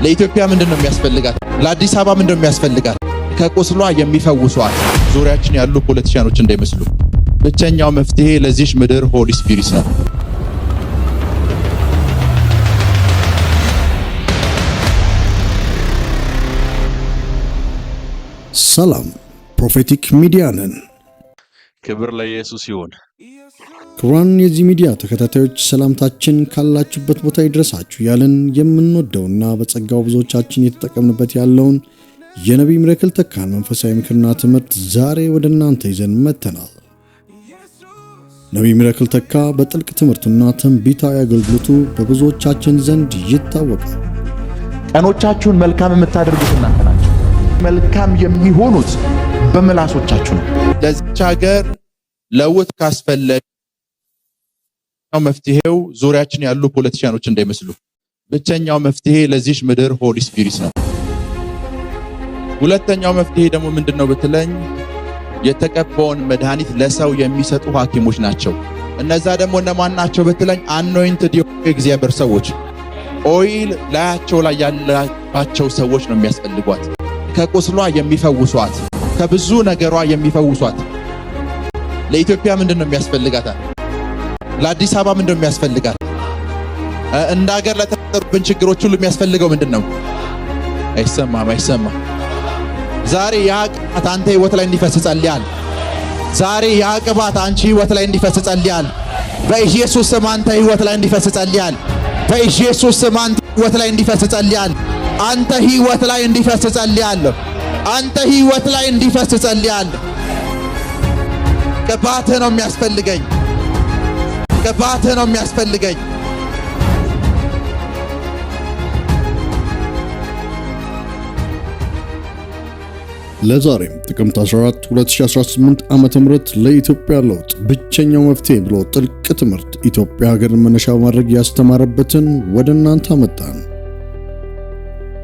ለኢትዮጵያ ምንድነው የሚያስፈልጋት? ለአዲስ አበባ ምንድነው የሚያስፈልጋት? ከቁስሏ የሚፈውሷት ዙሪያችን ያሉ ፖለቲሻኖች እንዳይመስሉ። ብቸኛው መፍትሄ ለዚህ ምድር ሆሊ ስፒሪት ነው። ሰላም ፕሮፌቲክ ሚዲያ ነን። ክብር ለኢየሱስ ይሁን። ክቡራን የዚህ ሚዲያ ተከታታዮች ሰላምታችን ካላችሁበት ቦታ ይድረሳችሁ ያለን የምንወደውና በጸጋው ብዙዎቻችን የተጠቀምንበት ያለውን የነቢይ ሚራክል ተካን መንፈሳዊ ምክርና ትምህርት ዛሬ ወደ እናንተ ይዘን መጥተናል። ነቢይ ሚራክል ተካ በጥልቅ ትምህርቱና ትንቢታዊ አገልግሎቱ በብዙዎቻችን ዘንድ ይታወቃል። ቀኖቻችሁን መልካም የምታደርጉት እናንተ ናችሁ። መልካም የሚሆኑት በመላሶቻችሁ ነው። ለዚች ሀገር ለውጥ ካስፈለገ መፍትሄው ዙሪያችን ያሉ ፖለቲሻኖች እንዳይመስሉ። ብቸኛው መፍትሄ ለዚህ ምድር ሆሊ ስፒሪት ነው። ሁለተኛው መፍትሄ ደግሞ ምንድነው ብትለኝ፣ የተቀባውን መድኃኒት ለሰው የሚሰጡ ሐኪሞች ናቸው። እነዛ ደግሞ እነማን ናቸው ብትለኝ፣ አኖይንትድ የእግዚአብሔር ሰዎች፣ ኦይል ላያቸው ላይ ያላቸው ሰዎች ነው የሚያስፈልጓት። ከቁስሏ የሚፈውሷት፣ ከብዙ ነገሯ የሚፈውሷት። ለኢትዮጵያ ምንድነው የሚያስፈልጋት? ለአዲስ አበባ ምንድነው የሚያስፈልጋት? እንደ ሀገር ለተፈጠሩብን ችግሮች ሁሉ የሚያስፈልገው ምንድነው? አይሰማም። ዛሬ ያቅባት አንተ ህይወት ላይ እንዲፈስ ጸልያል። ዛሬ ያቅባት አንቺ ህይወት ላይ እንዲፈስ ጸልያል። በኢየሱስ ስም አንተ ህይወት ላይ እንዲፈስ ጸልያል። በኢየሱስ ስም አንተ ህይወት ላይ እንዲፈስ ጸልያል። አንተ ህይወት ላይ እንዲፈስ ጸልያለሁ። አንተ ህይወት ላይ እንዲፈስ ጸልያለሁ። ቅባት ነው የሚያስፈልገኝ። ቅባት ነው የሚያስፈልገኝ። ለዛሬም ጥቅምት 14 2018 ዓመተ ምህረት ለኢትዮጵያ ለውጥ ብቸኛው መፍትሄ ብሎ ጥልቅ ትምህርት ኢትዮጵያ ሀገርን መነሻ ማድረግ ያስተማረበትን ወደ እናንተ አመጣን።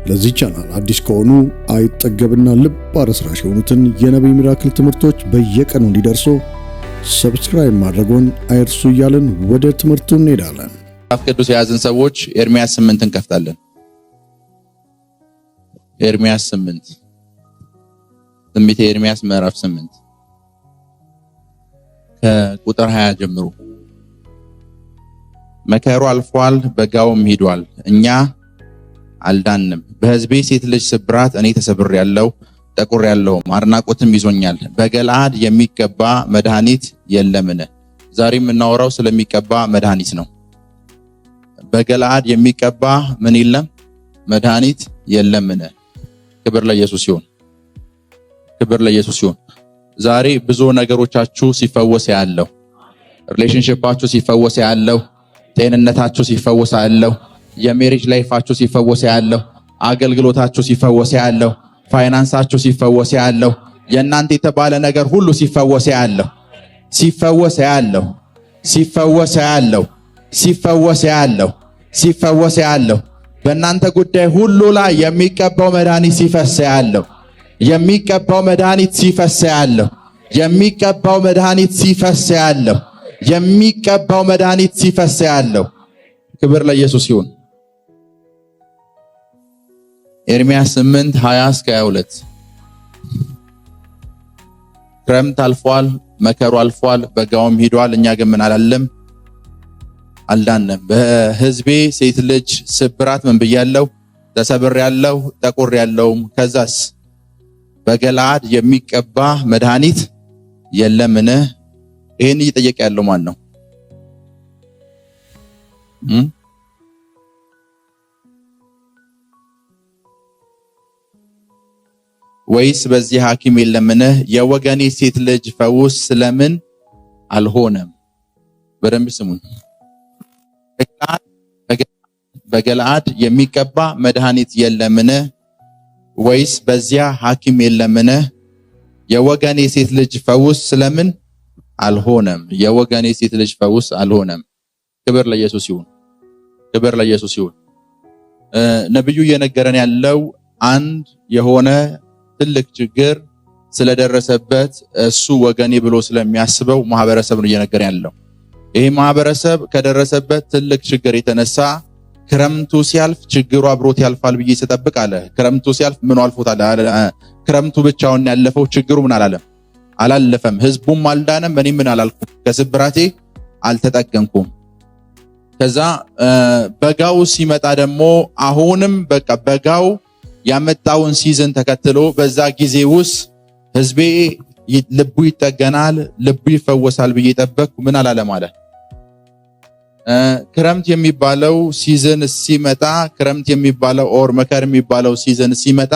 ለዚህ ቻናል አዲስ ከሆኑ አይጠገብና ልብ አረስራሽ የሆኑትን የነቢይ ሚራክል ትምህርቶች በየቀኑ እንዲደርሱ ሰብስክራይብ ማድረጉን አይርሱ እያልን ወደ ትምህርቱ እንሄዳለን። መጽሐፍ ቅዱስ የያዝን ሰዎች ኤርምያስ 8 እንከፍታለን። ኤርምያስ 8 ትንቢተ ኤርምያስ ምዕራፍ 8 ከቁጥር 20 ጀምሮ። መከሩ አልፏል፣ በጋውም ሄዷል፣ እኛ አልዳንም። በሕዝቤ ሴት ልጅ ስብራት እኔ ተሰብሬያለሁ፣ ጠቁሬያለሁ፣ አድናቆትም ይዞኛል። በገለዓድ የሚቀባ መድኃኒት የለምን? ዛሬ የምናወራው ስለሚቀባ መድኃኒት ነው። በገለዓድ የሚቀባ ምን የለም? መድኃኒት የለምን? ክብር ለኢየሱስ ይሁን። ክብር ለኢየሱስ ይሁን። ዛሬ ብዙ ነገሮቻችሁ ሲፈወስ ያለው፣ ሪሌሽንሺፓችሁ ሲፈወስ ያለው፣ ጤንነታችሁ ሲፈወስ ያለው፣ የሜሪጅ ላይፋችሁ ሲፈወስ ያለው፣ አገልግሎታችሁ ሲፈወስ ያለው፣ ፋይናንሳችሁ ሲፈወስ ያለው፣ የእናንተ የተባለ ነገር ሁሉ ሲፈወስ ያለው፣ ሲፈወስ ያለው፣ ሲፈወስ ያለው፣ ሲፈወስ ያለው፣ ሲፈወስ ያለው፣ በእናንተ ጉዳይ ሁሉ ላይ የሚቀባው መድኃኒት ሲፈስ ያለው፣ የሚቀባው መድኃኒት ሲፈስ ያለው፣ የሚቀባው መድኃኒት ሲፈስ ያለው፣ የሚቀባው መድኃኒት ሲፈስ ያለው። ክብር ለኢየሱስ ይሁን። ኤርምያስ 8 20 እስከ 22 ክረምት አልፏል፣ መከሩ አልፏል፣ በጋውም ሄዷል፣ እኛ ግን ምን አላለም? አልዳንም። በሕዝቤ ሴት ልጅ ስብራት ምን ብያለሁ? ተሰብሬያለሁ፣ ጠቁሬያለሁም። ከዛስ በገለዓድ የሚቀባ መድኃኒት የለምን? ይሄን እየጠየቀ ያለው ማን ነው? ወይስ በዚህ ሐኪም የለምን? የወገኔ ሴት ልጅ ፈውስ ስለምን አልሆነም? በደንብ ስሙኝ። በገለዓድ የሚቀባ መድኃኒት የለምን? ወይስ በዚያ ሐኪም የለምን? የወገኔ ሴት ልጅ ፈውስ ስለምን አልሆነም? የወገኔ ሴት ልጅ ፈውስ አልሆነም። ክብር ለኢየሱስ ይሁን። ክብር ለኢየሱስ ይሁን። ነብዩ እየነገረን ያለው አንድ የሆነ ትልቅ ችግር ስለደረሰበት እሱ ወገኔ ብሎ ስለሚያስበው ማህበረሰብ ነው እየነገረን ያለው። ይሄ ማህበረሰብ ከደረሰበት ትልቅ ችግር የተነሳ ክረምቱ ሲያልፍ ችግሩ አብሮት ያልፋል ብዬ ስጠብቅ አለ ክረምቱ ሲያልፍ ምን አልፎታል? ክረምቱ ብቻውን ያለፈው ችግሩ ምን አላለፈም። ህዝቡም አልዳነም፣ እኔ ምን አላልኩም፣ ከስብራቴ አልተጠገንኩም። ከዛ በጋው ሲመጣ ደግሞ አሁንም በቃ በጋው ያመጣውን ሲዝን ተከትሎ በዛ ጊዜ ውስጥ ህዝቤ ልቡ ይጠገናል፣ ልቡ ይፈወሳል ብዬ ጠበቅኩ። ምን አላለም አለ። ክረምት የሚባለው ሲዝን ሲመጣ ክረምት የሚባለው ኦር መከር የሚባለው ሲዝን ሲመጣ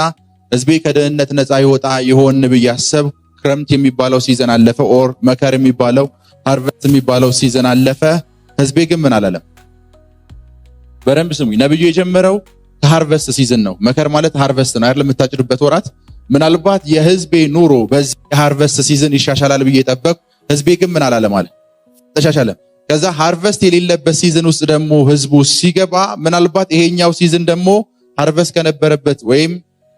ህዝቤ ከድህነት ነፃ ይወጣ ይሆን ብዬ አሰብኩ። ክረምት የሚባለው ሲዝን አለፈ። ኦር መከር የሚባለው ሃርቨስት የሚባለው ሲዝን አለፈ። ህዝቤ ግን ምን አላለም? በደንብ ስሙኝ። ነብዩ የጀመረው ከሃርቨስት ሲዝን ነው። መከር ማለት ሃርቨስት ነው አይደል? የምታጭዱበት ወራት። ምናልባት የህዝቤ ኑሮ በዚህ ሃርቨስት ሲዝን ይሻሻላል ብዬ ጠበቅኩ። ህዝቤ ግን ምን አላለም አለ? ተሻሻለ። ከዛ ሃርቨስት የሌለበት ሲዝን ውስጥ ደግሞ ህዝቡ ሲገባ ምናልባት ይሄኛው ሲዝን ደግሞ ሃርቨስት ከነበረበት ወይም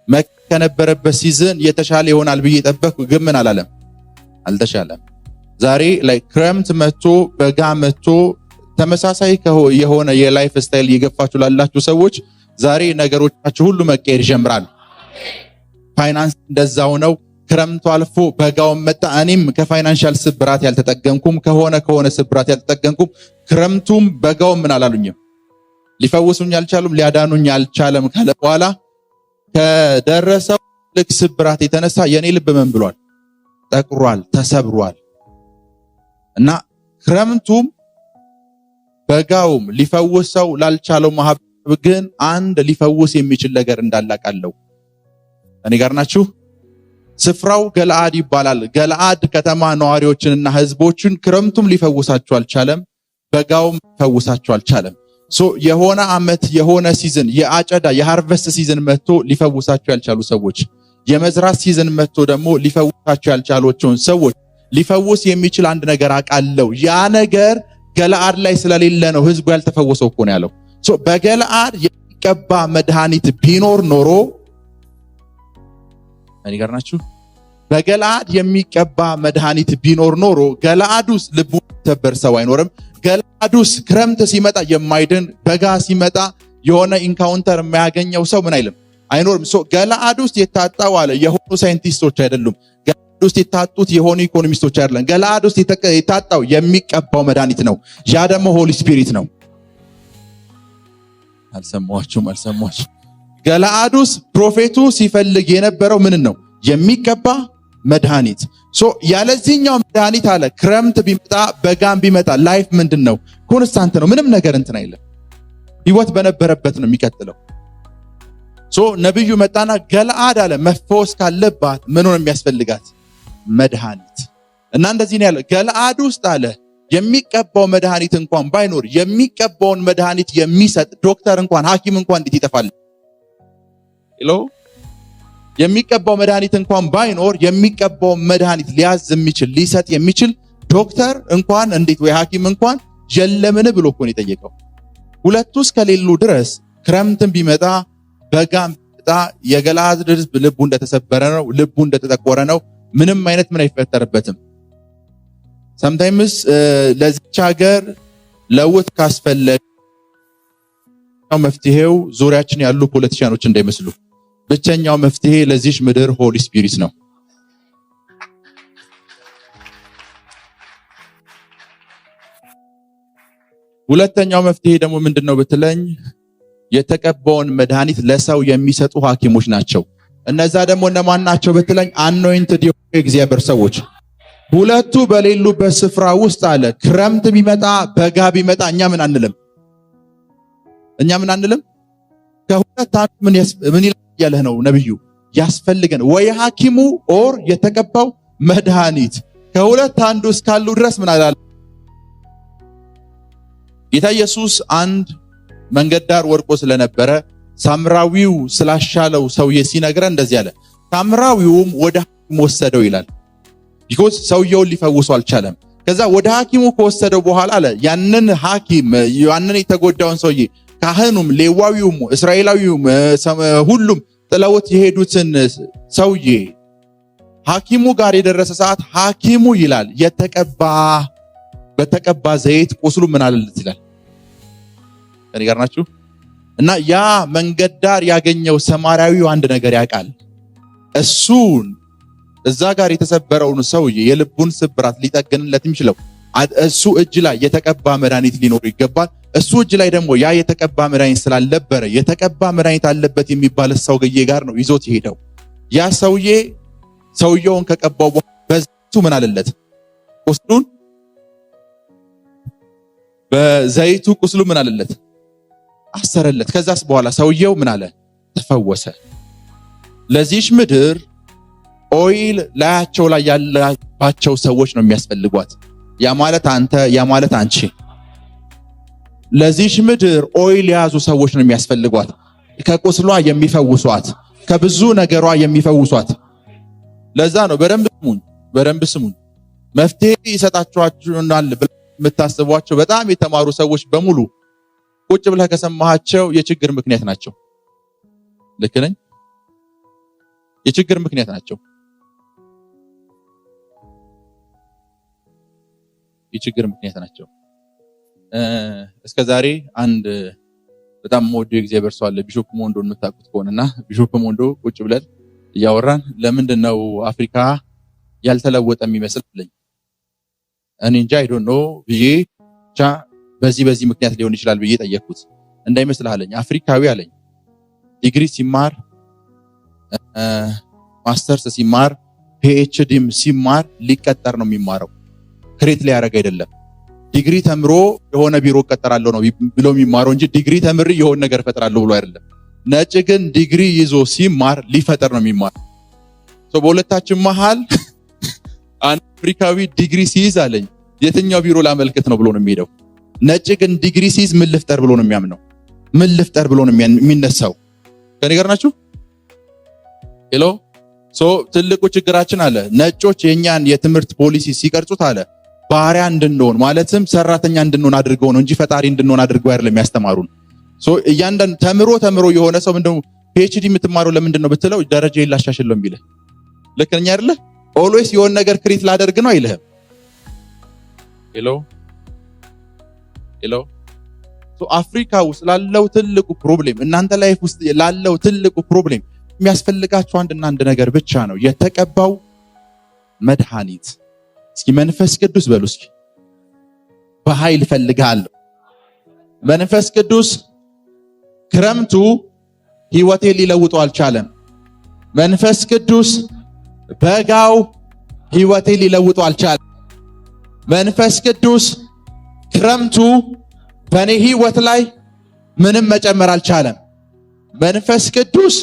መከር ከነበረበት ሲዝን የተሻለ ይሆናል ብዬ ጠበቅኩ። ግን ምን አላለም? አልተሻለም። ዛሬ ላይ ክረምት መጥቶ በጋ መጥቶ ተመሳሳይ የሆነ የላይፍ ስታይል እየገፋችሁ ላላችሁ ሰዎች ዛሬ ነገሮቻችሁ ሁሉ መቀየር ይጀምራል። ፋይናንስ እንደዛው ነው። ክረምቱ አልፎ በጋው መጣ። እኔም ከፋይናንሻል ስብራት ያልተጠገንኩም፣ ከሆነ ስብራት ያልተጠገንኩም። ክረምቱም በጋውም ምን አላሉኝም፣ ሊፈውሱኝ አልቻሉም፣ ሊያዳኑኝ አልቻለም ካለ በኋላ ከደረሰው ልክ ስብራት የተነሳ የኔ ልብ ምን ብሏል? ጠቁሯል፣ ተሰብሯል። እና ክረምቱም በጋውም ሊፈውሰው ላልቻለው ማህበረሰብ ግን አንድ ሊፈውስ የሚችል ነገር እንዳላቃለው እኔ ጋር ናችሁ። ስፍራው ገለአድ ይባላል። ገለአድ ከተማ ነዋሪዎችንና ህዝቦችን ክረምቱም ሊፈውሳቸው አልቻለም፣ በጋውም ሊፈውሳቸው አልቻለም። የሆነ አመት የሆነ ሲዝን የአጨዳ የሃርቨስት ሲዝን መጥቶ ሊፈውሳቸው ያልቻሉ ሰዎች፣ የመዝራት ሲዝን መጥቶ ደግሞ ሊፈውሳቸው ያልቻሉቸውን ሰዎች ሊፈውስ የሚችል አንድ ነገር አቃለው። ያ ነገር ገለአድ ላይ ስለሌለ ነው ህዝቡ ያልተፈወሰው እኮ ነው ያለው። በገለአድ የሚቀባ መድኃኒት ቢኖር ኖሮ እኔ ጋር ናችሁ። በገለአድ የሚቀባ መድኃኒት ቢኖር ኖሮ ገለአድ ውስጥ ልቡ ተበር ሰው አይኖርም። ገለአድ ውስጥ ክረምት ሲመጣ የማይድን በጋ ሲመጣ የሆነ ኢንካውንተር የማያገኘው ሰው ምን አይልም አይኖርም። ገለአድ ውስጥ የታጣው አለ የሆኑ ሳይንቲስቶች አይደሉም። ገለአድ ውስጥ የታጡት የሆኑ ኢኮኖሚስቶች አይደለም። ገለአድ ውስጥ የታጣው የሚቀባው መድኃኒት ነው። ያ ደግሞ ሆሊ ስፒሪት ነው። አልሰማችሁም? ገለአድ ውስጥ ፕሮፌቱ ሲፈልግ የነበረው ምን ነው? የሚቀባ መድኃኒት። ያለዚህኛው መድኃኒት አለ ክረምት ቢመጣ በጋም ቢመጣ ላይፍ ምንድነው? ኮንስታንት ነው። ምንም ነገር እንትን አይልም። ህይወት በነበረበት ነው የሚቀጥለው። ነብዩ መጣና ገለአድ አለ መፈወስ ካለባት ምን ነው የሚያስፈልጋት? መድኃኒት። እና እንደዚህ ነው ያለ ገለአድ ውስጥ አለ የሚቀባው መድኃኒት እንኳን ባይኖር የሚቀባውን መድኃኒት የሚሰጥ ዶክተር እንኳን ሐኪም እንኳን እንዴት ይጠፋል? የሚቀባው መድኃኒት እንኳን ባይኖር የሚቀባው መድኃኒት ሊያዝ የሚችል ሊሰጥ የሚችል ዶክተር እንኳን እንዴት ወይ ሐኪም እንኳን የለምን ብሎ እኮ ነው የጠየቀው። ሁለቱስ ከሌሉ ድረስ ክረምትን ቢመጣ በጋም ቢመጣ የገለአድ ህዝብ ልቡ እንደተሰበረ ነው፣ ልቡ እንደተጠቆረ ነው። ምንም አይነት ምን አይፈጠርበትም። ሰምታይምስ ለዚች ሀገር ለውጥ ካስፈለገ መፍትሄው ዙሪያችን ያሉ ፖለቲሻኖች እንዳይመስሉ። ብቸኛው መፍትሄ ለዚች ምድር ሆሊ ስፒሪት ነው። ሁለተኛው መፍትሄ ደግሞ ምንድነው ብትለኝ የተቀባውን መድኃኒት ለሰው የሚሰጡ ሐኪሞች ናቸው። እነዛ ደግሞ እነማን ናቸው ብትለኝ አኖይንትድ የሆኑ የእግዚአብሔር ሰዎች። ሁለቱ በሌሉበት ስፍራ ውስጥ አለ ክረምት ቢመጣ በጋ ቢመጣ እኛ ምን አንልም። ከሁለት አንዱ ምን ይላል ነው ነብዩ ያስፈልገን ወይ ሐኪሙ ኦር የተቀባው መድኃኒት። ከሁለት አንዱ እስካሉ ድረስ ምን አላለ ጌታ ኢየሱስ። አንድ መንገድ ዳር ወርቆ ስለነበረ ሳምራዊው ስላሻለው ሰውዬ ሲነግረን እንደዚህ አለ። ሳምራዊውም ወደ ሐኪም ወሰደው ይላል። ቢኮዝ ሰውየውን ሊፈውሱ አልቻለም። ከዛ ወደ ሐኪሙ ከወሰደው በኋላ አለ ያንን ሐኪም ያንን የተጎዳውን ሰውዬ ካህኑም ሌዋዊውም እስራኤላዊውም ሁሉም ጥለውት የሄዱትን ሰውዬ ሐኪሙ ጋር የደረሰ ሰዓት ሐኪሙ ይላል በተቀባ ዘይት ቁስሉ ምን አለለት ይላል። ከኔ ጋር ናችሁ? እና ያ መንገድ ዳር ያገኘው ሰማርያዊው አንድ ነገር ያውቃል። እሱን እዛ ጋር የተሰበረውን ሰውዬ የልቡን ስብራት ሊጠግንለት የሚችለው እሱ እጅ ላይ የተቀባ መድኃኒት ሊኖር ይገባል። እሱ እጅ ላይ ደግሞ ያ የተቀባ መድኃኒት ስላልነበረ የተቀባ መድኃኒት አለበት የሚባል ሰውዬ ጋር ነው ይዞት ይሄደው። ያ ሰውየውን ከቀባው በዘይቱ ምን አለለት? ቁስሉን በዘይቱ ቁስሉ ምን አለለት? አሰረለት። ከዛስ በኋላ ሰውየው ምን አለ? ተፈወሰ። ለዚህች ምድር ኦይል ላያቸው ላይ ያለባቸው ሰዎች ነው የሚያስፈልጓት። ያ ማለት አንተ፣ ያ ማለት አንቺ። ለዚህች ምድር ኦይል የያዙ ሰዎች ነው የሚያስፈልጓት፣ ከቁስሏ የሚፈውሷት፣ ከብዙ ነገሯ የሚፈውሷት። ለዛ ነው በደንብ ስሙኝ። መፍትሄ ይሰጣችኋል የምታስቧቸው በጣም የተማሩ ሰዎች በሙሉ ቁጭ ብለህ ከሰማሃቸው የችግር ምክንያት ናቸው። ልክ ነኝ? የችግር ምክንያት ናቸው። የችግር ምክንያት ናቸው። እስከዛሬ አንድ በጣም የምወደው የእግዚአብሔር ሰው አለ፣ ቢሾፕ ሞንዶን የምታውቁት ከሆነና ቢሾፕ ሞንዶ ቁጭ ብለን እያወራን ለምንድን ነው አፍሪካ ያልተለወጠ የሚመስልኝ? እኔ እንጃ አይ ዶንት ኖ ብዬ ብቻ በዚህ ምክንያት ሊሆን ይችላል ብዬ ጠየቅኩት። እንዳይመስልህ አለኝ። አፍሪካዊ አለኝ ዲግሪ ሲማር ማስተርስ ሲማር ፒኤችዲም ሲማር ሊቀጠር ነው የሚማረው፣ ክሬት ሊያደርግ አይደለም። ዲግሪ ተምሮ የሆነ ቢሮ እቀጠራለሁ ነው ብሎ የሚማረው እንጂ ዲግሪ ተምሪ የሆነ ነገር ፈጥራለሁ ብሎ አይደለም። ነጭ ግን ዲግሪ ይዞ ሲማር ሊፈጠር ነው የሚማረው። በሁለታችን መሃል አንድ አፍሪካዊ ዲግሪ ሲይዝ አለኝ የትኛው ቢሮ ላመልክት ነው ብሎ ነው የሚሄደው። ነጭ ግን ዲግሪ ሲይዝ ምን ልፍጠር ብሎ ነው የሚያምነው፣ ምን ልፍጠር ብሎ ነው የሚነሳው። ከኔ ጋር ናችሁ? ሄሎ። ትልቁ ችግራችን አለ ነጮች የኛን የትምህርት ፖሊሲ ሲቀርጹት አለ ባሪያ እንድንሆን ማለትም ሰራተኛ እንድንሆን አድርገው ነው እንጂ ፈጣሪ እንድንሆን አድርገው አይደለም ያስተማሩን። እያንዳንዱ ተምሮ የሆነ ሰው ምንድነው ፒኤችዲ የምትማረው ለምንድን ነው ብትለው ደረጃ ይላሻሽል ነው የሚልህ። ልክ ነኝ አይደለ? ኦልዌይስ የሆነ ነገር ክሬት ላደርግ ነው አይልህም። ሄሎ። አፍሪካ ውስጥ ላለው ትልቁ ፕሮብሌም፣ እናንተ ላይፍ ውስጥ ላለው ትልቁ ፕሮብሌም የሚያስፈልጋችሁ አንድና አንድ ነገር ብቻ ነው፣ የተቀባው መድኃኒት። እስኪ መንፈስ ቅዱስ በሉ እስኪ። በኃይል እፈልጋለሁ። መንፈስ ቅዱስ ክረምቱ ህይወቴን ሊለውጠው አልቻለም። መንፈስ ቅዱስ በጋው ህይወቴን ሊለውጠው አልቻለም። መንፈስ ቅዱስ ክረምቱ በኔ ህይወት ላይ ምንም መጨመር አልቻለም። መንፈስ ቅዱስ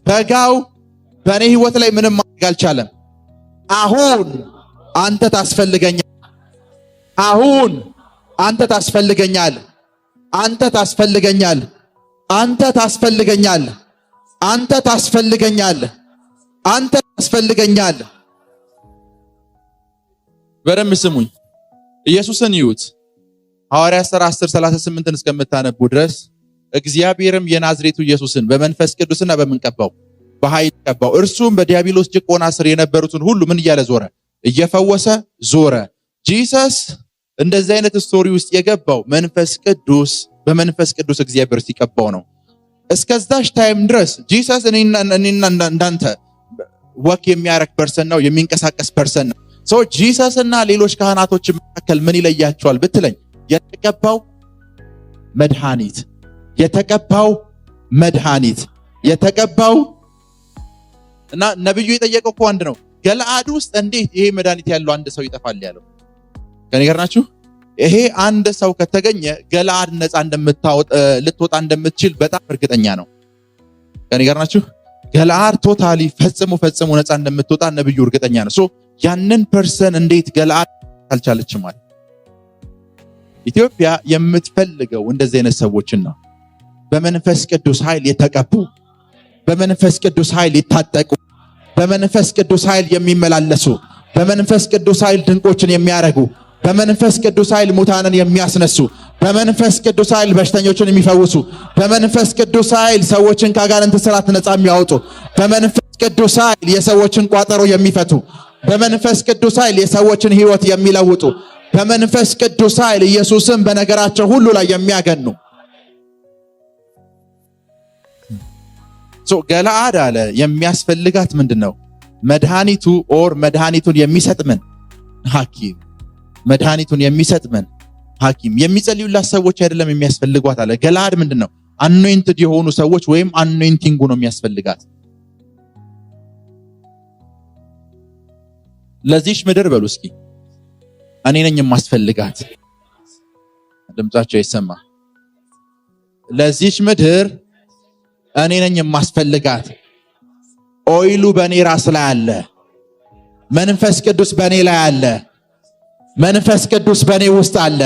በጋው በኔ ህይወት ላይ ምንም ማድረግ አልቻለም። አሁን አንተ ታስፈልገኛል። አሁን አንተ ታስፈልገኛል። አንተ ታስፈልገኛል። አንተ ታስፈልገኛል። አንተ ታስፈልገኛል። አንተ ታስፈልገኛል። በደንብ ስሙኝ። ኢየሱስን ይዩት። ሐዋርያት ሥራ 10:38 እስከምታነቡ ድረስ እግዚአብሔርም የናዝሬቱ ኢየሱስን በመንፈስ ቅዱስና በምን ቀባው? በኃይል ቀባው። እርሱም በዲያብሎስ ጭቆና ስር የነበሩትን ሁሉ ምን እያለ ዞረ? እየፈወሰ ዞረ። ጂሰስ እንደዚህ አይነት ስቶሪ ውስጥ የገባው በመንፈስ ቅዱስ እግዚአብሔር ሲቀባው ነው። እስከዛች ታይም ድረስ ጂሰስ እኔና እንዳንተ ወክ የሚያረክ ፐርሰን ነው፣ የሚንቀሳቀስ ፐርሰን ነው። ጂሰስ እና ሌሎች ካህናቶች መካከል ምን ይለያቸዋል ብትለኝ፣ የተቀባው መድኃኒት እና ነብዩ የጠየቀው እኮ አንድ ነው። ገለአድ ውስጥ እንዴት ይሄ መድኃኒት ያለው አንድ ሰው ይጠፋል ያለው? ከኔ ጋር ናችሁ? ይሄ አንድ ሰው ከተገኘ ገለአድ ነፃ ልትወጣ እንደምትችል በጣም እርግጠኛ ነው። ከኔ ጋር ናችሁ? ገለአድ ቶታሊ ፈጽሞ ነፃ እንደምትወጣ ነብዩ እርግጠኛ ነው። ያንን ፐርሰን እንዴት ገለአድ አልቻለችም ማለት? ኢትዮጵያ የምትፈልገው እንደዚህ አይነት ሰዎችን ነው። በመንፈስ ቅዱስ ኃይል የተቀቡ፣ በመንፈስ ቅዱስ ኃይል የታጠቁ፣ በመንፈስ ቅዱስ ኃይል የሚመላለሱ፣ በመንፈስ ቅዱስ ኃይል ድንቆችን የሚያረጉ፣ በመንፈስ ቅዱስ ኃይል ሙታንን የሚያስነሱ፣ በመንፈስ ቅዱስ ኃይል በሽተኞችን የሚፈውሱ፣ በመንፈስ ቅዱስ ኃይል ሰዎችን ከአጋንንት ስራት ነፃ የሚያወጡ፣ በመንፈስ ቅዱስ ኃይል የሰዎችን ቋጠሮ የሚፈቱ፣ በመንፈስ ቅዱስ ኃይል የሰዎችን ህይወት የሚለውጡ፣ በመንፈስ ቅዱስ ኃይል ኢየሱስን በነገራቸው ሁሉ ላይ የሚያገኑ። ገለዓድ አለ የሚያስፈልጋት ምንድነው? መድኃኒቱ ኦር መድኃኒቱን የሚሰጥ ምን ሐኪም፣ መድኃኒቱን የሚሰጥ ምን ሐኪም። የሚጸልዩላት ሰዎች አይደለም የሚያስፈልጓት አለ። ገለዓድ ምንድነው? አኖይንትድ የሆኑ ሰዎች ወይም አኖይንቲንጉ ነው የሚያስፈልጋት። ለዚህች ምድር በሉ እስኪ እኔ ነኝ የማስፈልጋት። ድምጻቸው ይሰማ። ለዚህች ምድር እኔ ነኝ የማስፈልጋት። ኦይሉ በኔ ራስ ላይ አለ። መንፈስ ቅዱስ በኔ ላይ አለ። መንፈስ ቅዱስ በኔ ውስጥ አለ።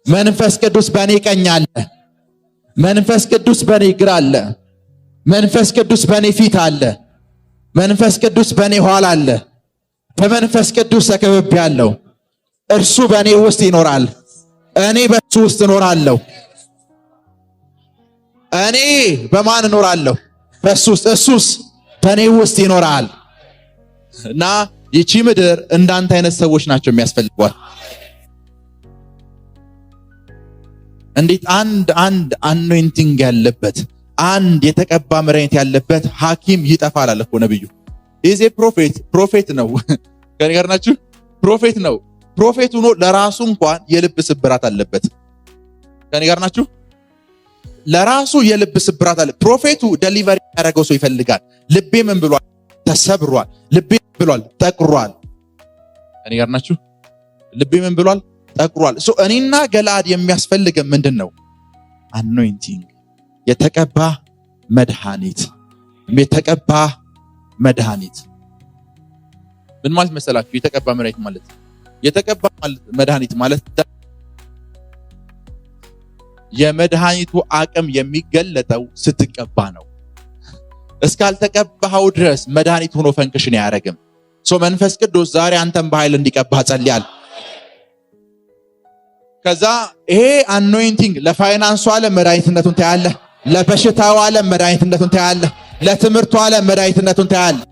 መንፈስ ቅዱስ በኔ ቀኝ አለ። መንፈስ ቅዱስ በኔ ግራ አለ። መንፈስ ቅዱስ በኔ ፊት አለ። መንፈስ ቅዱስ በኔ ኋላ አለ። በመንፈስ ቅዱስ ተከብቤያለሁ። እርሱ በኔ ውስጥ ይኖራል። እኔ በሱ ውስጥ እኖራለሁ። እኔ በማን እኖራለሁ? በሱ ውስጥ። እሱስ በኔ ውስጥ ይኖራል። እና ይቺ ምድር እንዳንተ አይነት ሰዎች ናቸው የሚያስፈልጓት። እንዴት አንድ አኖይንቲንግ ያለበት አንድ የተቀባ መድኃኒት ያለበት ሐኪም ይጠፋል አለ እኮ ነብዩ። ኢዜ ፕሮፌት ነው። ከኔ ጋር ናችሁ? ፕሮፌት ነው። ፕሮፌት ሆኖ ለራሱ እንኳን የልብ ስብራት አለበት። ከኔ ጋር ናችሁ? ለራሱ የልብ ስብራት አለ። ፕሮፌቱ ዴሊቨሪ ያደረገው ሰው ይፈልጋል። ልቤ ምን ብሏል? ተሰብሯል። ልቤ ምን ብሏል? ጠቁሯል። ከኔ ጋር ናችሁ? ልቤ ምን ብሏል? ጠቁሯል። እኔና ገለዓድ የሚያስፈልገ ምንድነው? አኖይንቲንግ፣ የተቀባ መድኃኒት። የተቀባ መድኃኒት ምን ማለት መሰላችሁ? የተቀባ መድኃኒት ማለት የመድኃኒቱ አቅም የሚገለጠው ስትቀባ ነው። እስካልተቀባው ድረስ መድኃኒት ሆኖ ፈንክሽን አያደርግም። መንፈስ ቅዱስ ዛሬ አንተን በኃይል እንዲቀባ ጸልያል። ከዛ ይሄ አኖይንቲንግ ለፋይናንሱ ዓለም መድኃኒትነቱን ታያለህ። ለበሽታው ዓለም መድኃኒትነቱን ታያለህ። ለትምህርቱ ዓለም መድኃኒትነቱን ታያለህ።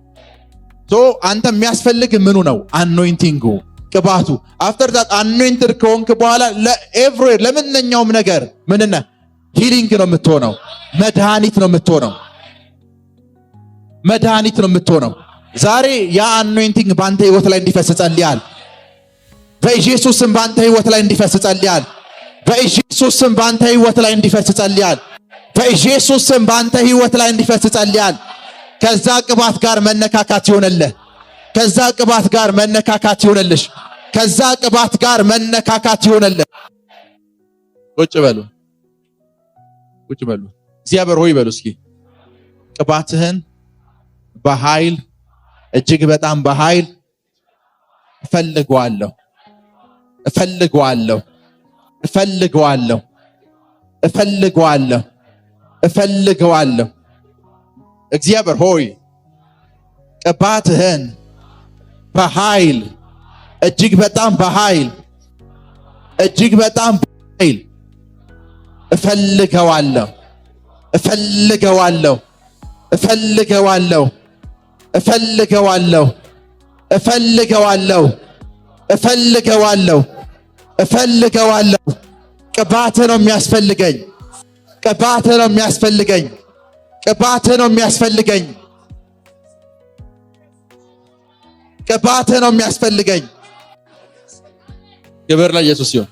አንተ የሚያስፈልግ ምኑ ነው? አኖይንቲንጉ፣ ቅባቱ። አፍተር ዛት አኖይንትድ ከሆንክ በኋላ ለኤቭሪዌር ለምንኛውም ነገር ምንነ ሂሊንግ ነው የምትሆነው። መድኃኒት ነው የምትሆነው። መድኃኒት ነው የምትሆነው። ዛሬ ያ አኖይንቲንግ ባንተ ህይወት ላይ እንዲፈስ ጸልያል። በኢየሱስ ስም ባንተ ህይወት ላይ እንዲፈስ ጸልያል። በኢየሱስ ስም ባንተ ህይወት ላይ እንዲፈስ ጸልያል። በኢየሱስ ስም ባንተ ህይወት ላይ እንዲፈስ ጸልያል። ከዛ ቅባት ጋር መነካካት ይሆነልህ። ከዛ ቅባት ጋር መነካካት ይሆነልሽ። ከዛ ቅባት ጋር መነካካት ይሆነልህ። ቁጭ በሉ። እግዚአብሔር ሆይ በሉ እስኪ ቅባትህን በኃይል እጅግ በጣም በኃይል እፈልገዋለሁ። እግዚአብሔር ሆይ ቅባትህን በኃይል እጅግ በጣም በኃይል እፈልገዋለሁ። ቅባትህ ነው የሚያስፈልገኝ። ቅባትህ ነው የሚያስፈልገኝ። ክብር ለኢየሱስ ይሁን።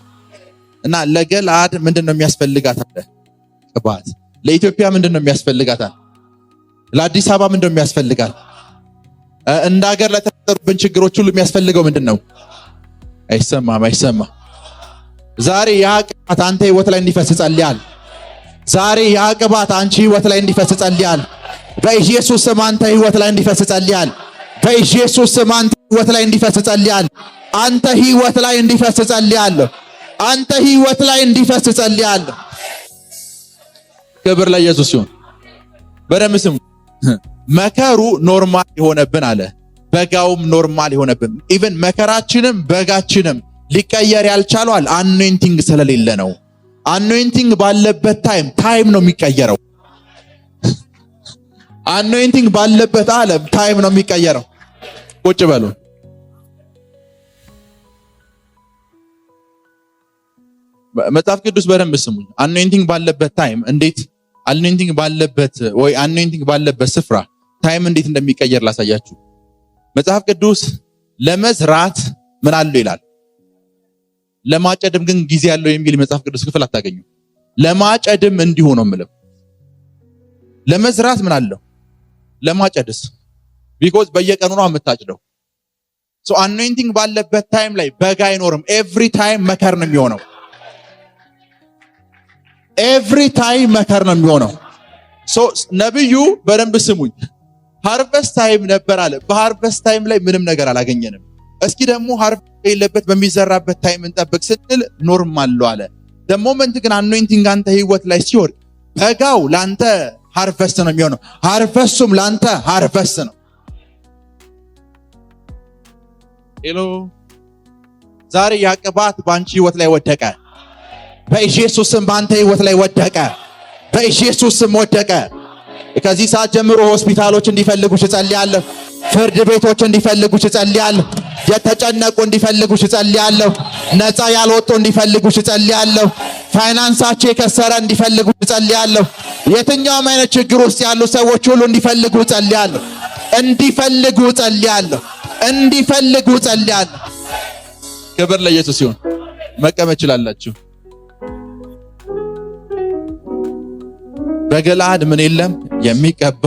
እና ለገለዓድ ምንድነው የሚያስፈልጋት አለ? ቅባት። ለኢትዮጵያ ምንድነው የሚያስፈልጋት? ለአዲስ አበባ ምንድነው የሚያስፈልጋት? እንደ ሀገር ለተፈጠሩብን ችግሮች ሁሉ የሚያስፈልገው ምንድነው? አይሰማም። ዛሬ ያ ቅባት አንተ ህይወት ላይ እንዲፈስ ጸልያል። ዛሬ ያ ቅባት አንቺ ህይወት ላይ እንዲፈስ ጸልያል። በኢየሱስ ስም አንተ ህይወት ላይ እንዲፈስ ጸልያል። በኢየሱስ ስም አንተ ህይወት ላይ እንዲፈስ ጸልያል። አንተ ህይወት ላይ እንዲፈስ ጸልያል። ክብር ለኢየሱስ ይሁን። በደምብ ስሙ። መከሩ ኖርማል የሆነብን አለ፣ በጋውም ኖርማል የሆነብን። ኢቭን መከራችንም በጋችንም ሊቀየር ያልቻለው አለ አኖይንቲንግ ስለሌለ ነው። አኖይንቲንግ ባለበት ታይም ነው የሚቀየረው። አኖይንቲንግ ባለበት ዓለም ታይም ነው የሚቀየረው። ቁጭ በሉ። መጽሐፍ ቅዱስ በደንብ ስሙኝ። አኖይንቲንግ ባለበት ታይም እንዴት አኖይንቲንግ ባለበት ወይ አኖይንቲንግ ባለበት ስፍራ ታይም እንዴት እንደሚቀየር ላሳያችሁ። መጽሐፍ ቅዱስ ለመዝራት ምን አለው ይላል፣ ለማጨድም ግን ጊዜ ያለው የሚል መጽሐፍ ቅዱስ ክፍል አታገኙ። ለማጨድም እንዲሁ ነው የምለው። ለመዝራት ምን አለው፣ ለማጨድስ ቢኮዝ በየቀኑ ነው የምታጭደው። ሶ አኖይንቲንግ ባለበት ታይም ላይ በጋ አይኖርም። ኤቭሪ ታይም መከር ነው የሚሆነው። ኤቭሪ ታይም መከር ነው የሚሆነው። ሶ ነብዩ በደንብ ስሙኝ፣ ሃርቨስት ታይም ነበር አለ። በሃርቨስት ታይም ላይ ምንም ነገር አላገኘንም። እስኪ ደግሞ ሃርቨስት የሌለበት በሚዘራበት ታይም እንጠብቅ ስንል ኖርማል ነው አለ። ደሞመንት ግን አኖይንቲንግ አንተ ህይወት ላይ ሲወርድ በጋው ላንተ ሃርቨስት ነው የሚሆነው፣ ሃርቨስቱም ላንተ ሃርቨስት ነው። ሄሎ ዛሬ ያቅባት ባንቺ ህይወት ላይ ወደቀ። በኢየሱስ ስም ባንተ ህይወት ላይ ወደቀ። በኢየሱስ ስም ወደቀ። ከዚህ ሰዓት ጀምሮ ሆስፒታሎች እንዲፈልጉሽ እጸልያለሁ። ፍርድ ቤቶች እንዲፈልጉሽ እጸልያለሁ። የተጨነቁ እንዲፈልጉሽ እጸልያለሁ። ነፃ ያልወጡ እንዲፈልጉሽ እጸልያለሁ። ፋይናንሳቸው የከሰረ እንዲፈልጉሽ እጸልያለሁ። የትኛውም አይነት ችግር ውስጥ ያሉ ሰዎች ሁሉ እንዲፈልጉ እጸልያለሁ። እንዲፈልጉ እጸልያለሁ። እንዲፈልጉ እጸልያለሁ። ክብር ለኢየሱስ ይሁን። መቀመጥ ይችላልላችሁ። በገለዓድ ምን የለም? የሚቀባ